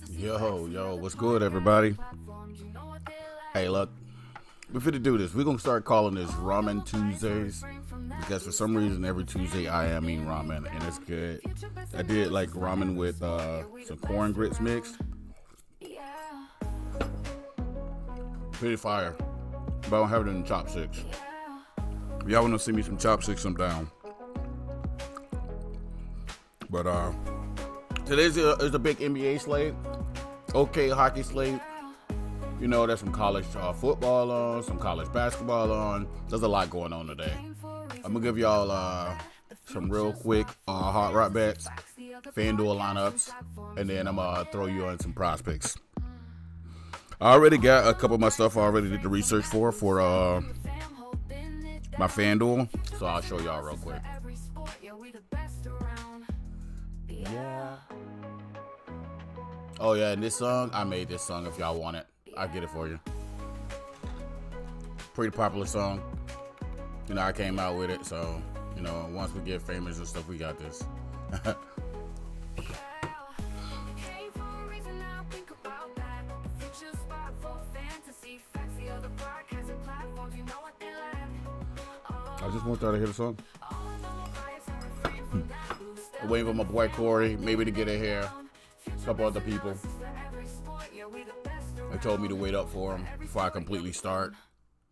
Yo, what's good, everybody? Hey, look, we're finna do this. We're gonna start calling this Ramen Tuesdays because for some reason every Tuesday I am eating ramen and it's good. I did like ramen with some corn grits mixed. Pretty fire. But I don't have it in chopsticks. If y'all wanna see me some chopsticks, I'm down. But today's is a big NBA slate. Okay, hockey slate. You know, there's some college football on, some college basketball on. There's a lot going on today. I'm gonna give y'all some real quick hard rock bets, FanDuel lineups, and then I'm gonna throw you on some Prizepicks. I already got a couple of my stuff I already did the research for my FanDuel, so I'll show y'all real quick. Yeah. Oh yeah, and this song, I made this song if y'all want it. I'll get it for you. Pretty popular song. You know, I came out with it, so, you know, once we get famous and stuff, we got this. I just want y'all to hear the song. I'm waiting for my boy Corey, maybe to get it here. A couple other people. They told me to wait up for them before I completely start.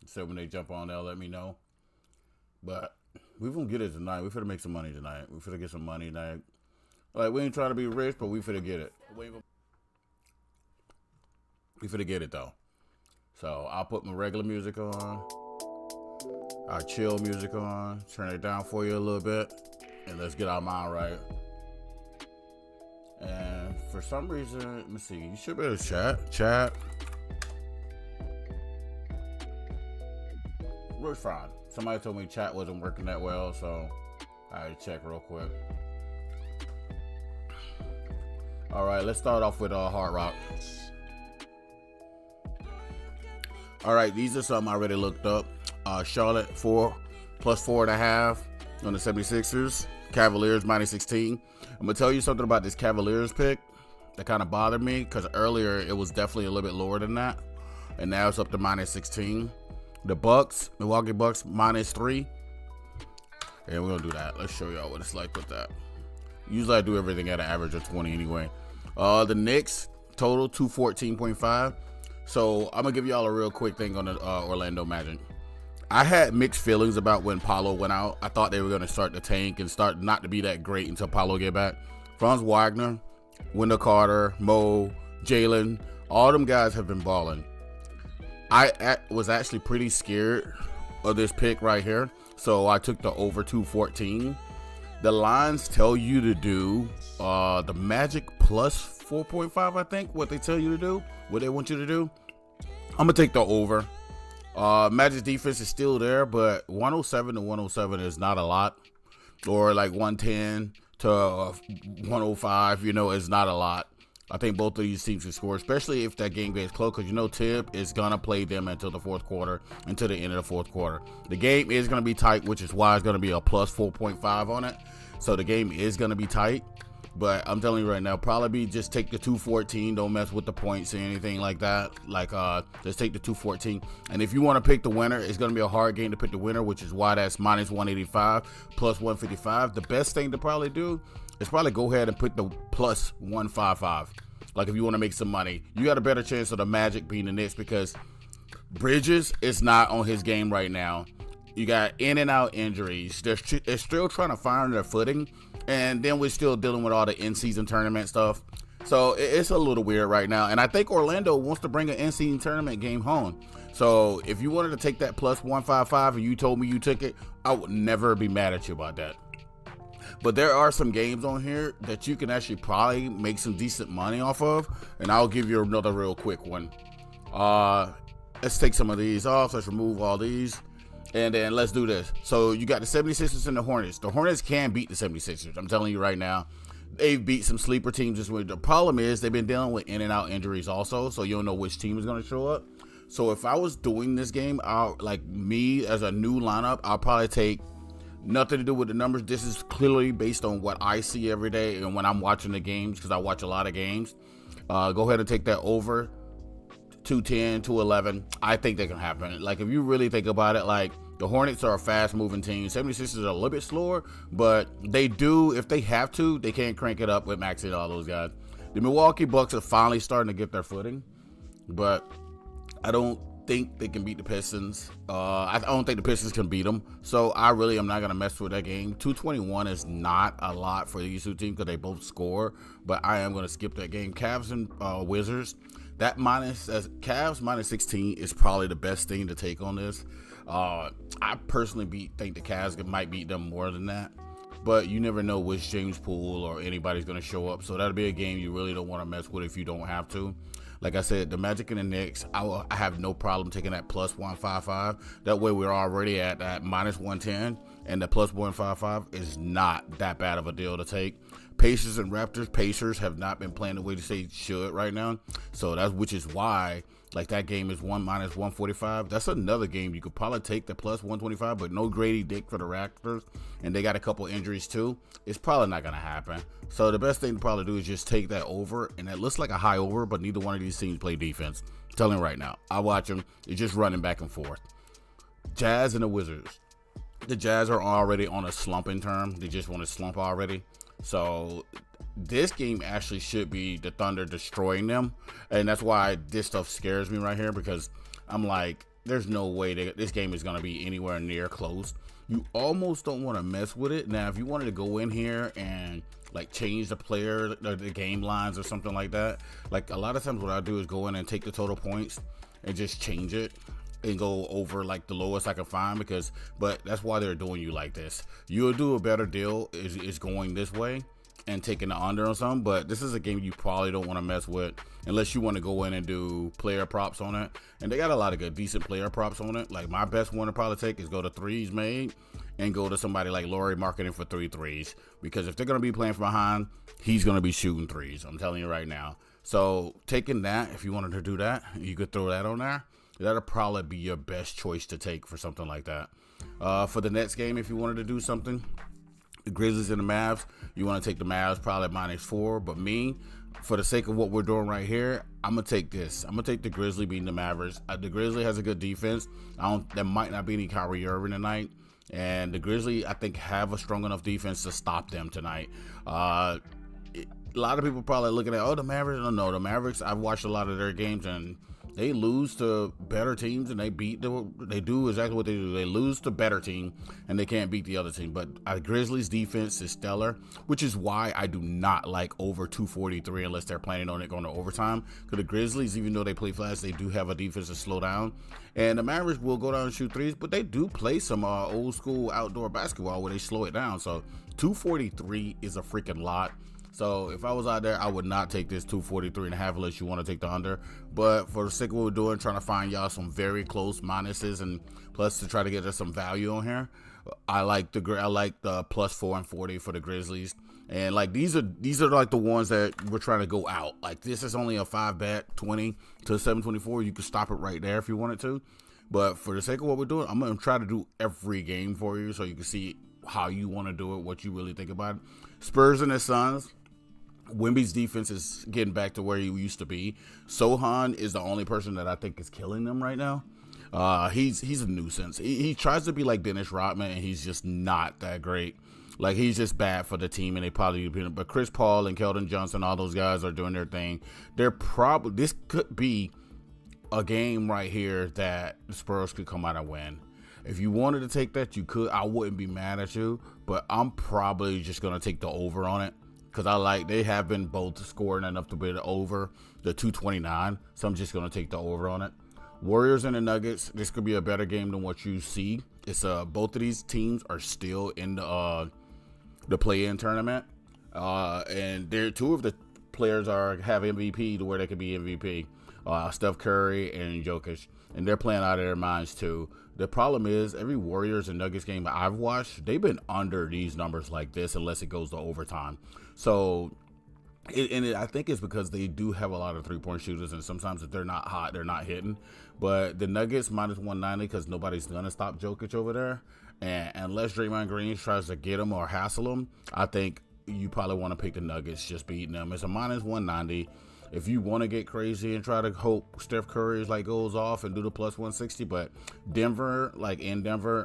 So when they jump on, they'll let me know. But we gonna get it tonight. We finna make some money tonight. We finna get some money tonight. Like, we ain't trying to be rich, but we finna get it. We finna get it though. So I'll put my regular music on. Our chill music on. Turn it down for you a little bit. And let's get our mind right. And for some reason, let me see. You should be able to chat. We're fine. Somebody told me chat wasn't working that well, so I check real quick. All right, let's start off with hard rock. All right, these are some I already looked up. Charlotte +4.5 on the 76ers. Cavaliers -16. I'm gonna tell you something about this Cavaliers pick that kind of bothered me because earlier it was definitely a little bit lower than that, and now it's up to -16. The Milwaukee Bucks -3, and we're gonna do that. Let's show y'all what it's like with that. Usually I do everything at an average of 20 anyway. The Knicks total 214.5. So I'm gonna give y'all a real quick thing on the Orlando Magic. I had mixed feelings about when Paolo went out. I thought they were going to start the tank and start not to be that great until Paolo get back. Franz Wagner, Wendell Carter, Mo, Jalen, all them guys have been balling. I was actually pretty scared of this pick right here, so I took the over 214. The lines tell you to do the Magic +4.5, I think, what they tell you to do, what they want you to do. I'm going to take the over. Magic's defense is still there, but 107 to 107 is not a lot. Or like 110 to 105, you know, is not a lot. I think both of these teams can score, especially if that game gets close, because you know Tib is going to play them until the fourth quarter, until the end of the fourth quarter. The game is going to be tight, which is why it's going to be a +4.5 on it. So the game is going to be tight. But I'm telling you right now, probably just take the 214. Don't mess with the points or anything like that. Like, just take the 214. And if you want to pick the winner, it's going to be a hard game to pick the winner, which is why that's -185, +155. The best thing to probably do is probably go ahead and put the +155. Like, if you want to make some money, you got a better chance of the Magic being the Knicks because Bridges is not on his game right now. You got in and out injuries. They're still trying to find their footing. And then we're still dealing with all the in-season tournament stuff. So it's a little weird right now. And I think Orlando wants to bring an in-season tournament game home. So if you wanted to take that +155 and you told me you took it, I would never be mad at you about that. But there are some games on here that you can actually probably make some decent money off of. And I'll give you another real quick one. Let's take some of these off. Let's remove all these. And then let's do this. So you got the 76ers and the Hornets. The Hornets can beat the 76ers. I'm telling you right now. They've beat some sleeper teams this week. The problem is they've been dealing with in and out injuries also. So you don't know which team is going to show up. So if I was doing this game, like me as a new lineup, I'll probably take Nothing to do with the numbers. This is clearly based on what I see every day and when I'm watching the games, because I watch a lot of games. Go ahead and take that over 210, 211. I think that can happen. Like, if you really think about it, like, the Hornets are a fast-moving team. 76ers are a little bit slower, but they do, if they have to, they can crank it up with Maxey and all those guys. The Milwaukee Bucks are finally starting to get their footing, but I don't think they can beat the Pistons. I don't think the Pistons can beat them, so I really am not going to mess with that game. 221 is not a lot for these two teams because they both score, but I am going to skip that game. Cavs and Wizards, that Cavs minus 16 is probably the best thing to take on this. I personally think the Cavs might beat them more than that, but you never know which James Poole or anybody's going to show up, so that'll be a game you really don't want to mess with if you don't have to. Like I said, the Magic and the Knicks, I have no problem taking that plus 155. That way we're already at that minus 110, and the plus 155 is not that bad of a deal to take. Pacers and Raptors, Pacers have not been playing the way they should right now, so which is why, like, that game is minus 145. That's another game you could probably take the plus 125, but no Grady Dick for the Raptors, and they got a couple injuries too. It's probably not going to happen. So the best thing to probably do is just take that over, and it looks like a high over, but neither one of these teams play defense. I'm telling you right now, I watch them. It's just running back and forth. Jazz and the Wizards. The Jazz are already on a slumping term. They just want to slump already. So this game actually should be the Thunder destroying them, and that's why this stuff scares me right here, because I'm like, there's no way this game is going to be anywhere near close. You almost don't want to mess with it. Now, if you wanted to go in here and like change the game lines or something like that, like a lot of times what I do is go in and take the total points and just change it and go over like the lowest I can find, but that's why they're doing you like this. You'll do a better deal is going this way and taking the under on something, but this is a game you probably don't want to mess with unless you want to go in and do player props on it, and they got a lot of good decent player props on it. Like, my best one to probably take is go to threes made and go to somebody like Laurie Marketing for 3 threes, because if they're going to be playing from behind, he's going to be shooting threes. I'm telling you right now. So taking that, if you wanted to do that, you could throw that on there. That'll probably be your best choice to take for something like that. For the Nets game, if you wanted to do something, the Grizzlies and the Mavs, you want to take the Mavs probably minus 4. But me, for the sake of what we're doing right here, I'm going to take this. I'm going to take the Grizzly beating the Mavericks. The Grizzly has a good defense. There might not be any Kyrie Irving tonight. And the Grizzly, I think, have a strong enough defense to stop them tonight. A lot of people probably looking at, the Mavericks. No, the Mavericks, I've watched a lot of their games, and they lose to better teams, and they do exactly what they do. They lose to better team, and they can't beat the other team. But Grizzlies defense is stellar, which is why I do not like over 243 unless they're planning on it going to overtime. Because the Grizzlies, even though they play fast, they do have a defense to slow down. And the Mavericks will go down and shoot threes, but they do play some old school outdoor basketball where they slow it down. So 243 is a freaking lot. So if I was out there, I would not take this 243.5 unless you want to take the under. But for the sake of what we're doing, trying to find y'all some very close minuses, and plus to try to get us some value on here, I like the plus 440 for the Grizzlies. And like these are like the ones that we're trying to go out. Like, this is only a 5-bet 20 to 724. You could stop it right there if you wanted to. But for the sake of what we're doing, I'm gonna try to do every game for you so you can see how you want to do it, what you really think about it. Spurs and the Suns. Wemby's defense is getting back to where he used to be. Sohan is the only person that I think is killing them right now. He's a nuisance. He tries to be like Dennis Rodman, and he's just not that great. Like, he's just bad for the team, and they probably, but Chris Paul and Keldon Johnson, all those guys are doing their thing. This could be a game right here that the Spurs could come out and win. If you wanted to take that, you could. I wouldn't be mad at you, but I'm probably just going to take the over on it. Because they have been both scoring enough to be over the 229. So I'm just going to take the over on it. Warriors and the Nuggets. This could be a better game than what you see. It's both of these teams are still in the play-in tournament. And two of the players have MVP to where they could be MVP. Steph Curry and Jokic. And they're playing out of their minds too. The problem is, every Warriors and Nuggets game I've watched, they've been under these numbers like this unless it goes to overtime. So, I think it's because they do have a lot of three-point shooters, and sometimes if they're not hot, they're not hitting. But the Nuggets minus 190 because nobody's going to stop Jokic over there. And unless Draymond Green tries to get him or hassle him, I think you probably want to pick the Nuggets just beating them. It's a minus 190. If you want to get crazy and try to hope Steph Curry goes off and do the plus 160, but Denver, in Denver,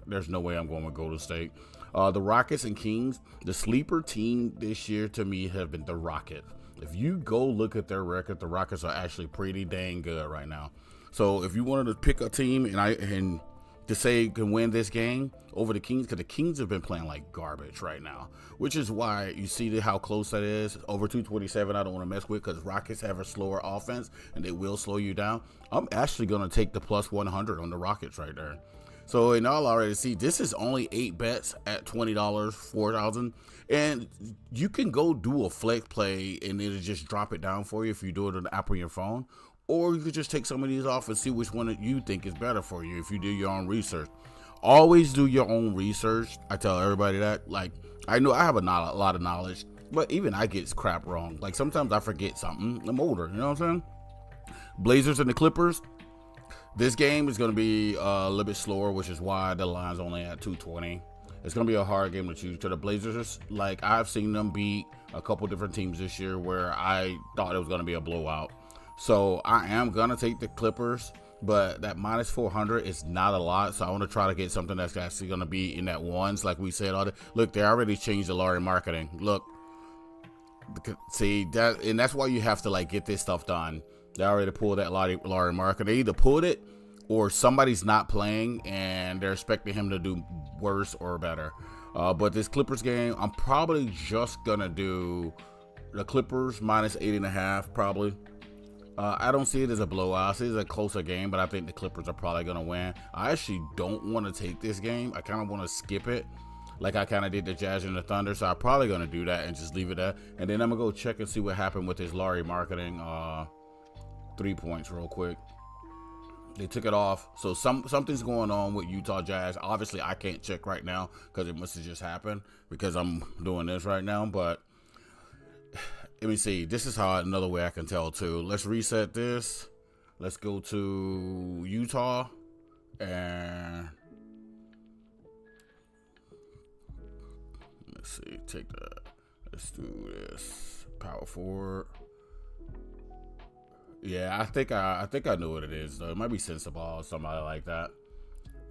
there's no way I'm going with Golden State. The Rockets and Kings, the sleeper team this year to me have been the Rockets. If you go look at their record, the Rockets are actually pretty dang good right now. So if you wanted to pick a team and to say can win this game over the Kings, because the Kings have been playing like garbage right now, which is why you see how close that is. Over 227, I don't want to mess with, because Rockets have a slower offense and they will slow you down. I'm actually going to take the plus 100 on the Rockets right there. So in all already see, this is only 8 bets at $20, $4,000, and you can go do a flex play and it'll just drop it down for you if you do it on the app on your phone. Or you could just take some of these off and see which one that you think is better for you if you do your own research. Always do your own research. I tell everybody that. I know I have a lot of knowledge, but even I get crap wrong. Sometimes I forget something. I'm older, you know what I'm saying? Blazers and the Clippers. This game is going to be a little bit slower, which is why the line's only at 220. It's going to be a hard game to choose. To the Blazers, I've seen them beat a couple different teams this year where I thought it was going to be a blowout. So I am going to take the Clippers, but that minus 400 is not a lot. So I want to try to get something that's actually going to be in that ones, like we said. Look, they already changed the Laurie marketing. Look, see that, and that's why you have to get this stuff done. They already pulled that Laurie marketing. They either pulled it or somebody's not playing and they're expecting him to do worse or better. But this Clippers game, I'm probably just going to do the Clippers minus 8.5 probably. I don't see it as a blowout. I see it as a closer game, but I think the Clippers are probably going to win. I actually don't want to take this game. I kind of want to skip it, like I kind of did the Jazz and the Thunder. So I'm probably going to do that and just leave it there. And then I'm going to go check and see what happened with his Laurie marketing 3 points real quick. They took it off. So something's going on with Utah Jazz. Obviously, I can't check right now because it must have just happened because I'm doing this right now. But let me see. This is how another way I can tell too. Let's reset this. Let's go to Utah and let's see. Take that. Let's do this. Power forward. Yeah, I think I know what it is though. It might be Sensible or somebody like that.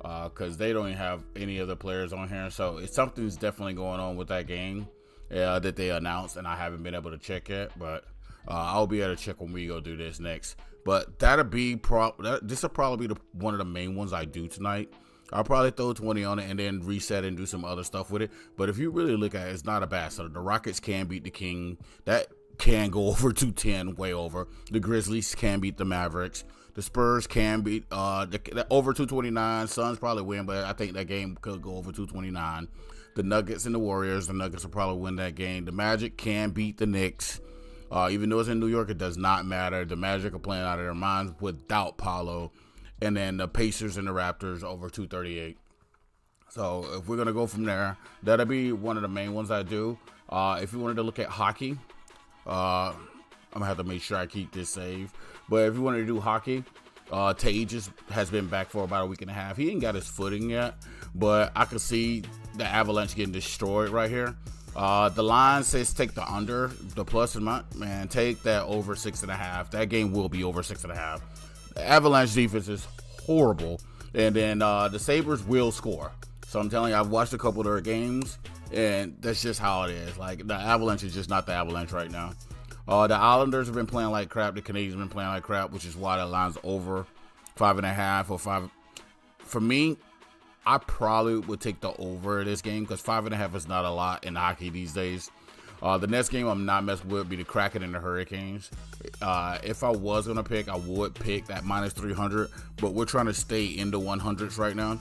Because they don't even have any other players on here, so something's definitely going on with that game. That they announced, and I haven't been able to check yet, but I'll be able to check when we go do this next. But that'll be this will probably be one of the main ones I do tonight. I'll probably throw 20 on it and then reset and do some other stuff with it. But if you really look at it, it's not a bad start. The Rockets can beat the King. That can go over 210, way over. The Grizzlies can beat the Mavericks. The Spurs can beat the over 229. Suns probably win, but I think that game could go over 229. The Nuggets and the Warriors. The Nuggets will probably win that game. The Magic can beat the Knicks. Even though it's in New York, it does not matter. The Magic are playing out of their minds without Paolo. And then the Pacers and the Raptors over 238. So if we're going to go from there, that'll be one of the main ones I do. If you wanted to look at hockey, I'm going to have to make sure I keep this saved. But if you wanted to do hockey, Tage has been back for about a week and a half. He ain't got his footing yet, but I can see the Avalanche getting destroyed right here. The line says take the under, the plus amount, man, take that over 6.5. That game will be over 6.5. The Avalanche defense is horrible, and then the Sabres will score. So I'm telling you, I've watched a couple of their games, and that's just how it is. Like, the Avalanche is just not the Avalanche right now. The Islanders have been playing like crap. The Canadiens have been playing like crap, which is why that line's over 5.5 or 5. For me, I probably would take the over this game because 5.5 is not a lot in hockey these days. The next game I'm not messing with would be the Kraken and the Hurricanes. If I was going to pick, I would pick that minus 300, but we're trying to stay in the 100s right now,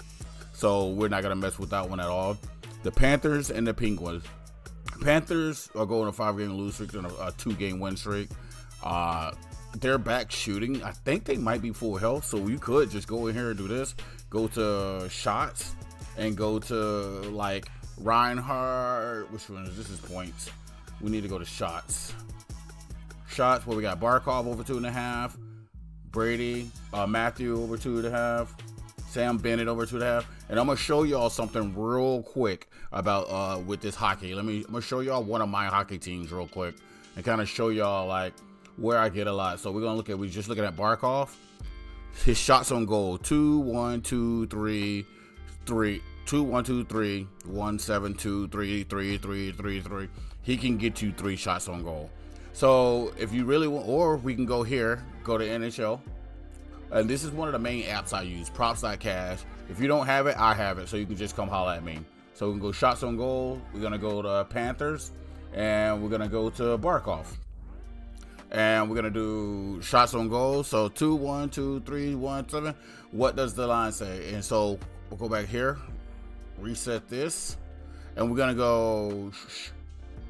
so we're not going to mess with that one at all. The Panthers and the Penguins. Panthers are going a 5-game lose streak and a 2-game win streak. They're back shooting. I think they might be full health, so you could just go in here and do this. Go to shots and go to like Reinhardt. Which one is this? Is points. We need to go to shots. Shots where we got Barkov over 2.5, Brady, Matthew over 2.5, Sam Bennett over 2.5. And I'm gonna show y'all something real quick about with this hockey. I'm gonna show y'all one of my hockey teams real quick and kind of show y'all like where I get a lot. So we're just looking at Barkov. His shots on goal: 2, 1, 2, 3, 3, 2, 1, 2, 3, 1, 7, 2, 3, 3, 3, 3, 3. He can get you 3 shots on goal. So if you really want, or we can go here, go to NHL. And this is one of the main apps I use, props.cash. If you don't have it, I have it, so you can just come holler at me. So we can go shots on goal. We're going to go to Panthers, and we're going to go to Barkov. And we're going to do shots on goal. So 2, 1, 2, 3, 1, 7. What does the line say? And so we'll go back here, reset this, and we're going to go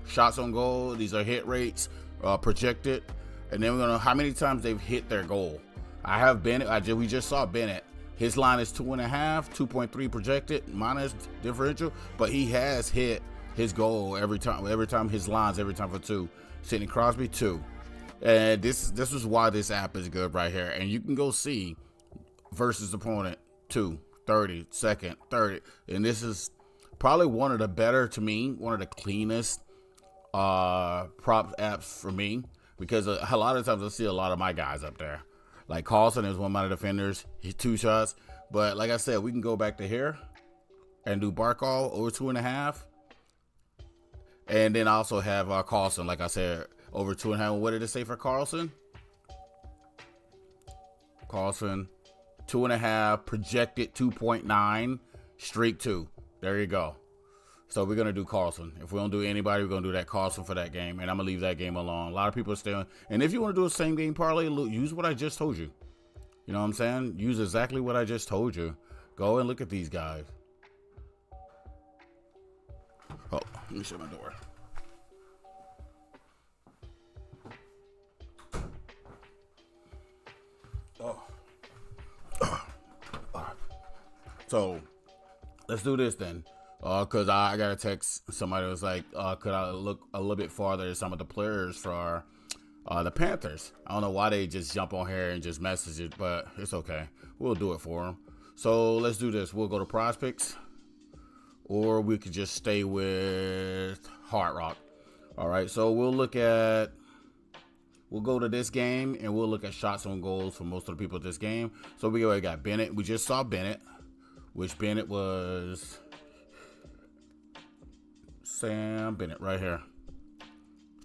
shots on goal. These are hit rates, projected. And then we're going to how many times they've hit their goal. I have Bennett. We just saw Bennett. His line is 2.5, 2.3 projected minus differential, but he has hit his goal every time his lines every time for 2. Sidney Crosby 2, and this is why this app is good right here. And you can go see versus opponent 2, 30, second, 30, and this is probably one of the better to me, one of the cleanest prop apps for me, because a lot of times I see a lot of my guys up there. Like Carlson is one of my defenders. He's 2 shots. But like I said, we can go back to here and do Barkov over 2.5. And then I also have Carlson, like I said, over 2.5. What did it say for Carlson? Carlson, 2.5, projected 2.9, streak 2. There you go. So we're going to do Carlson. If we don't do anybody, we're going to do that Carlson for that game. And I'm going to leave that game alone. A lot of people are still. And if you want to do a same game parlay, use what I just told you. You know what I'm saying? Use exactly what I just told you. Go and look at these guys. Oh, let me shut my door. So let's do this then. Because I got a text. Somebody was like, could I look a little bit farther at some of the players for the Panthers? I don't know why they just jump on here and just message it, but it's okay. We'll do it for them. So let's do this. We'll go to Prizepicks, or we could just stay with Hard Rock. All right, so we'll go to this game, and we'll look at shots on goals for most of the people at this game. So we already got Bennett. We just saw Bennett, which Bennett was Sam Bennett right here.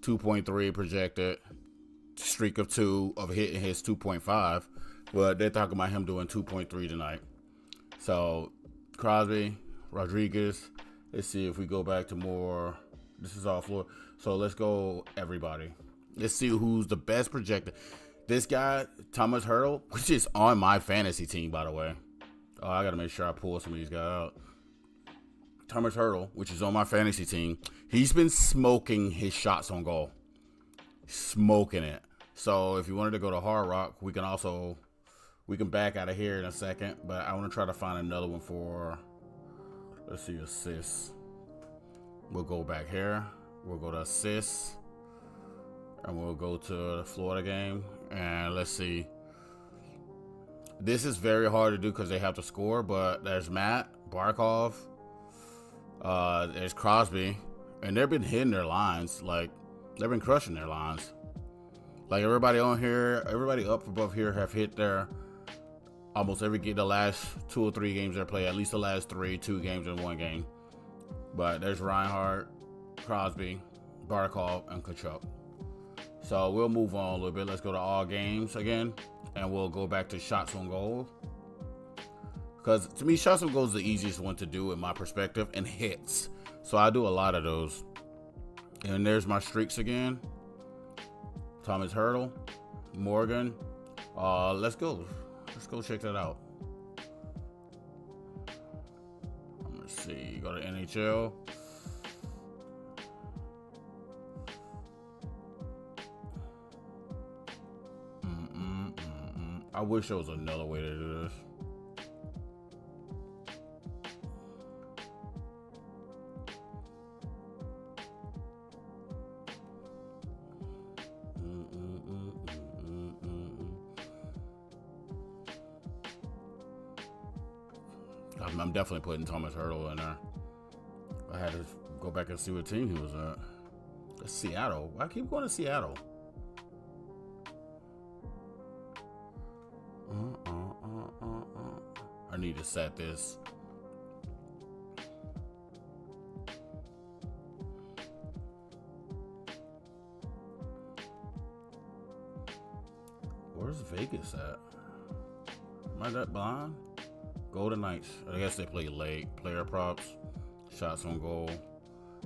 2.3 projected, streak of 2 of hitting his 2.5. But they're talking about him doing 2.3 tonight. So Crosby, Rodriguez. Let's see if we go back to more. This is all floor. So let's go everybody. Let's see who's the best projected. This guy, Thomas Hurdle, which is on my fantasy team, by the way. Oh, I got to make sure I pull some of these guys out. Thomas Hurdle, which is on my fantasy team, he's been smoking his shots on goal. Smoking it. So if you wanted to go to Hard Rock, we can back out of here in a second. But I want to try to find another one for, let's see, assists. We'll go back here. We'll go to assists. And we'll go to the Florida game. And let's see. This is very hard to do because they have to score. But there's Matt, Barkov. There's Crosby. And they've been hitting their lines. Like, they've been crushing their lines. Like, everybody on here, everybody up above here have hit their almost every game, the last 2 or 3 games they play, at least the last 2 games in 1 game. But there's Reinhardt, Crosby, Barkov, and Kachuk. So we'll move on a little bit. Let's go to all games again, and we'll go back to shots on goal. Because to me, shots on goal is the easiest one to do in my perspective, and hits. So I do a lot of those. And there's my streaks again. Thomas Hurdle, Morgan. Let's go. Let's go check that out. Let's see. Go to NHL. I wish there was another way to do this. I'm definitely putting Thomas Hurdle in there. I had to go back and see what team he was at. That's Seattle. I keep going to Seattle. I need to set this. Where's Vegas at? Am I that blind? Golden Knights. I guess they play late. Player props, shots on goal,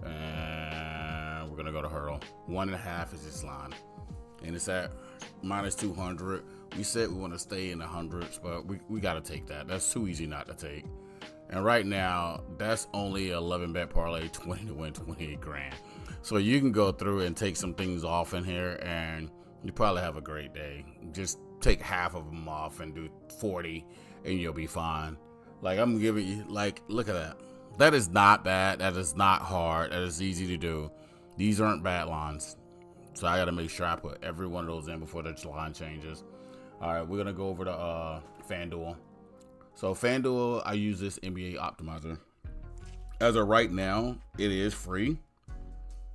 and we're gonna go to Hurdle. 1.5 is this line, and it's at -200. We said we want to stay in the hundreds, but we got to take that. That's too easy not to take. And right now, that's only 11 bet parlay, 20 to win 28 grand. So you can go through and take some things off in here, and you probably have a great day. Just take half of them off and do 40, and you'll be fine. Like, I'm giving you, like, look at that. That is not bad. That is not hard. That is easy to do. These aren't bad lines. So I got to make sure I put every one of those in before the line changes. All right, we're going to go over to FanDuel. So FanDuel, I use this NBA optimizer. As of right now, it is free.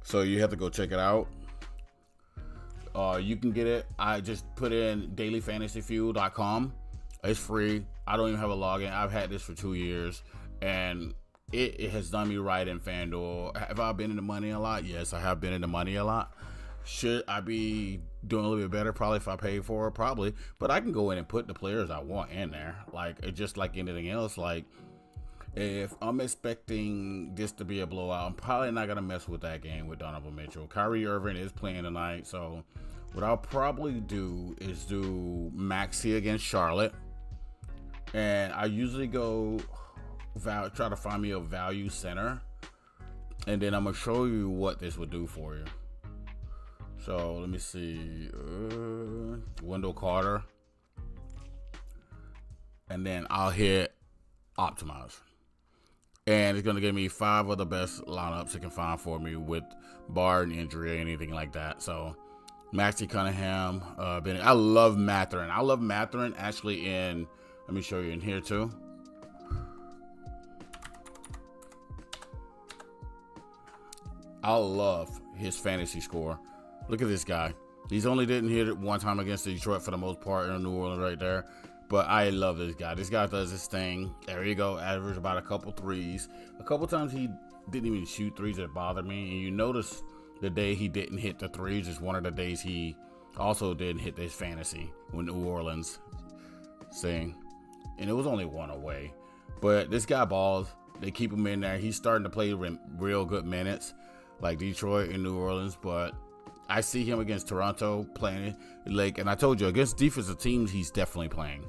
So you have to go check it out. You can get it. I just put in dailyfantasyfuel.com. It's free. I don't even have a login. I've had this for 2 years, and it has done me right in FanDuel. Have I been in the money a lot? Yes, I have been in the money a lot. Should I be doing a little bit better? Probably if I paid for it, probably. But I can go in and put the players I want in there. Like, it's just like anything else. Like, if I'm expecting this to be a blowout, I'm probably not going to mess with that game with Donovan Mitchell. Kyrie Irving is playing tonight. So what I'll probably do is do Maxey against Charlotte. And I usually go try to find me a value center. And then I'm going to show you what this would do for you. So let me see, Wendell Carter, and then I'll hit optimize, and it's gonna give me 5 of the best lineups it can find for me with bar and injury or anything like that. So Maxey Cunningham, I love Mathurin. I love Mathurin actually in. Let me show you in here too. I love his fantasy score. Look at this guy. He's only didn't hit it one time against Detroit for the most part in New Orleans right there. But I love this guy. This guy does his thing. There you go. Average about a couple threes. A couple times he didn't even shoot threes that bothered me. And you notice the day he didn't hit the threes is one of the days he also didn't hit this fantasy when New Orleans sing. And it was only one away. But this guy balls. They keep him in there. He's starting to play real good minutes like Detroit and New Orleans. But I see him against Toronto playing like, and I told you against defensive teams, he's definitely playing.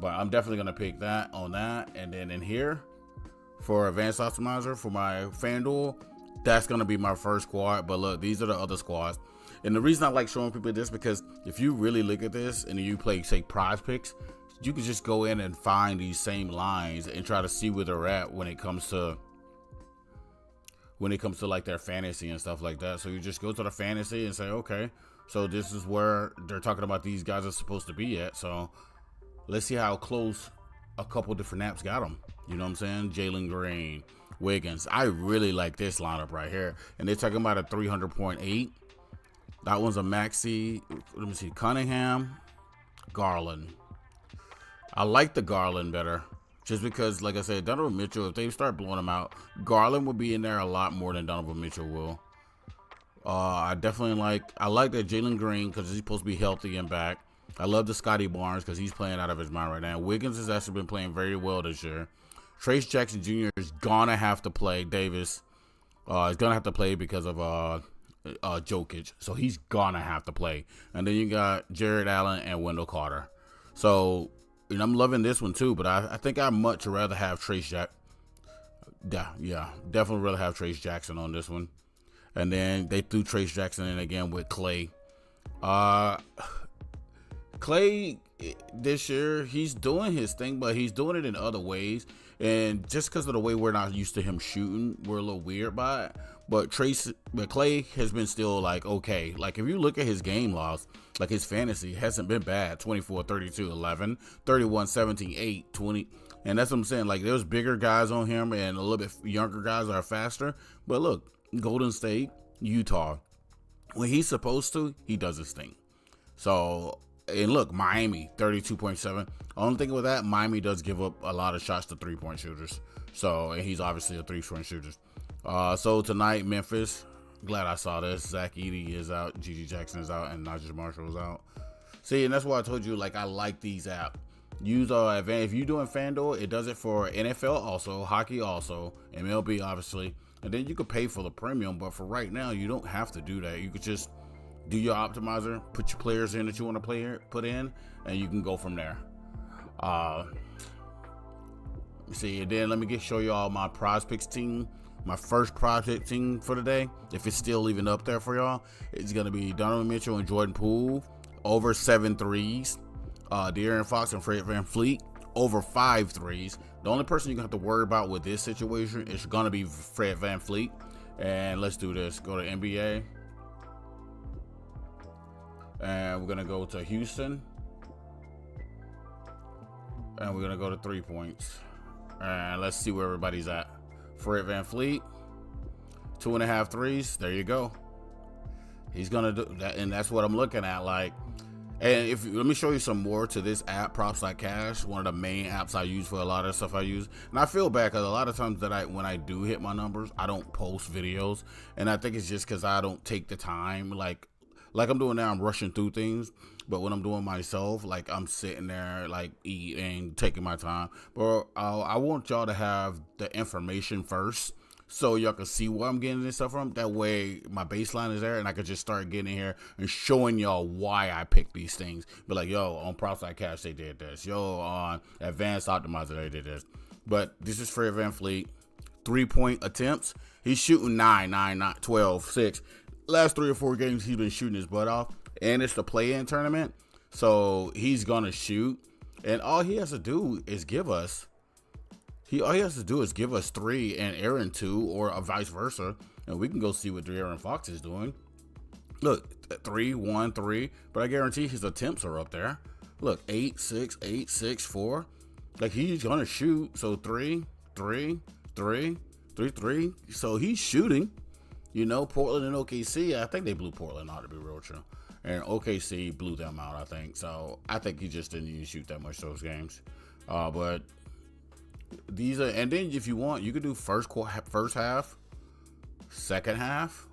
But I'm definitely gonna pick that on that, and then in here for advanced optimizer for my FanDuel, that's gonna be my first squad. But look, these are the other squads, and the reason I like showing people this because if you really look at this and you play say Prizepicks, you can just go in and find these same lines and try to see where they're at when it comes to like their fantasy and stuff like that. So you just go to the fantasy and say, okay, so this is where they're talking about these guys are supposed to be at. So let's see how close a couple different apps got them. You know what I'm saying? Jalen Green, Wiggins. I really like this lineup right here. And they're talking about a 300.8. That one's a Maxey. Let me see. Cunningham, Garland. I like the Garland better. Just because, like I said, Donovan Mitchell, if they start blowing him out, Garland will be in there a lot more than Donovan Mitchell will. I like that Jalen Green because he's supposed to be healthy and back. I love the Scotty Barnes because he's playing out of his mind right now. Wiggins has actually been playing very well this year. Trace Jackson Jr. is going to have to play. Davis is going to have to play because of Jokic. So he's going to have to play. And then you got Jared Allen and Wendell Carter. So, and I'm loving this one too, but I think I'd much rather have Trace Jackson. Yeah, definitely rather have Trace Jackson on this one. And then they threw Trace Jackson in again with Clay. Clay this year, he's doing his thing, but he's doing it in other ways. And just because of the way we're not used to him shooting, we're a little weird by it. But Clay has been still like, okay. Like, if you look at his game logs, like his fantasy hasn't been bad. 24, 32, 11, 31, 17, 8, 20. And that's what I'm saying. Like, there's bigger guys on him and a little bit younger guys are faster. But look, Golden State, Utah, when he's supposed to, he does his thing. So, and look, Miami, 32.7. Only thing with that, Miami does give up a lot of shots to three-point shooters. So, and he's obviously a three-point shooter. So tonight, Memphis, glad I saw this. Zach Edey is out, Gigi Jackson is out, and Najee Marshall is out. See, and that's why I told you, like, I like these apps. Use advantage. If you're doing FanDuel, it does it for NFL also, hockey also, MLB obviously, and then you could pay for the premium. But for right now, you don't have to do that. You could just do your optimizer, put your players in that you want to put in, and you can go from there. See, and then let me show you all my Prizepicks team. My first project team for the day, if it's still even up there for y'all, it's gonna be Donovan Mitchell and Jordan Poole over 7 threes. De'Aaron Fox and Fred VanVleet over 5 threes. The only person you're gonna have to worry about with this situation is gonna be Fred VanVleet. And let's do this. Go to NBA, and we're gonna go to Houston, and we're gonna go to 3 points, and let's see where everybody's at. Fred VanVleet, 2.5 threes. There you go. He's gonna do that, and that's what I'm looking at. Like, and let me show you some more to this app, Props Like Cash, one of the main apps I use for a lot of stuff I use. And I feel bad because a lot of times when I do hit my numbers, I don't post videos, and I think it's just because I don't take the time. Like I'm doing now, I'm rushing through things. But when I'm doing myself, like, I'm sitting there, like, eating, taking my time. But I want y'all to have the information first, so y'all can see where I'm getting this stuff from. That way, my baseline is there, and I can just start getting in here and showing y'all why I picked these things. But like, yo, on Props Like Cash, they did this. Yo, on Advanced Optimizer, they did this. But this is Fred VanVleet. 3-point attempts. He's shooting 9, 12, 6. Last 3 or 4 games, he's been shooting his butt off. And it's the play-in tournament, so he's gonna shoot. And all he has to do is give us. All he has to do is give us 3 and Aaron 2, or vice versa, and we can go see what De'Aaron Fox is doing. Look, 3, 1, 3, but I guarantee his attempts are up there. Look, 8, 6, 8, 6, 4. Like, he's gonna shoot. So 3, 3, 3, 3, 3. So he's shooting. You know, Portland and OKC. I think they blew Portland out, to be real true. And OKC blew them out, I think. So I think he just didn't even shoot that much those games. But these are, and then if you want, you could do first half, second half,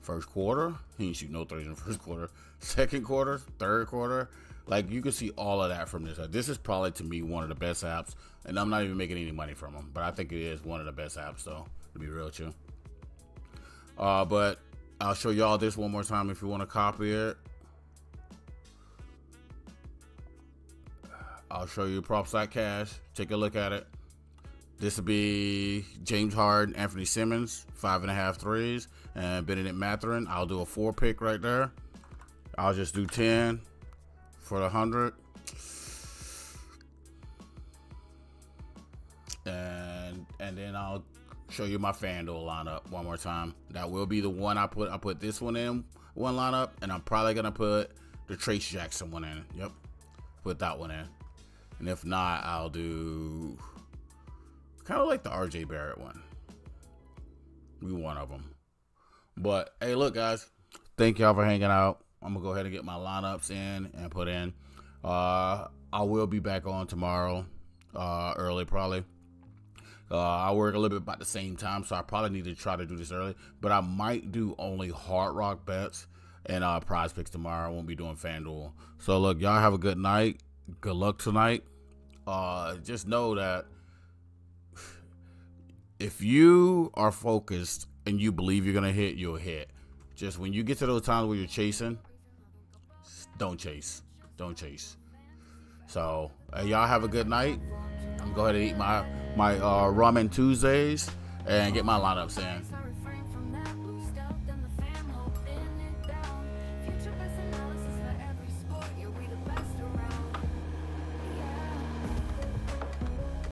first quarter. He didn't shoot no threes in the first quarter. Second quarter, third quarter. Like, you can see all of that from this. This is probably, to me, one of the best apps. And I'm not even making any money from them. But I think it is one of the best apps, though, to be real with you. But I'll show y'all this one more time if you want to copy it. I'll show you Props Like Cash. Take a look at it. This will be James Harden, Anthony Simmons, 5.5 threes, and Benedict Mathurin. I'll do a 4 pick right there. I'll just do 10 for the 100. And then I'll show you my FanDuel lineup one more time. That will be the one I put this one in one lineup, and I'm probably gonna put the Trace Jackson one in. Yep, put that one in. And if not, I'll do kind of like the RJ Barrett one. Be one of them. But hey, look, guys, thank y'all for hanging out. I'm gonna go ahead and get my lineups in and put in. I will be back on tomorrow, early probably. I work a little bit about the same time, so I probably need to try to do this early. But I might do only Hard Rock bets and Prizepicks tomorrow. I won't be doing FanDuel. So look, y'all have a good night. Good luck tonight. Just know that if you are focused and you believe you're gonna hit, you'll hit. Just when you get to those times where you're chasing, don't chase. Don't chase. So y'all have a good night. I'm going to go ahead and eat my Ramen Tuesdays and get my lineups in.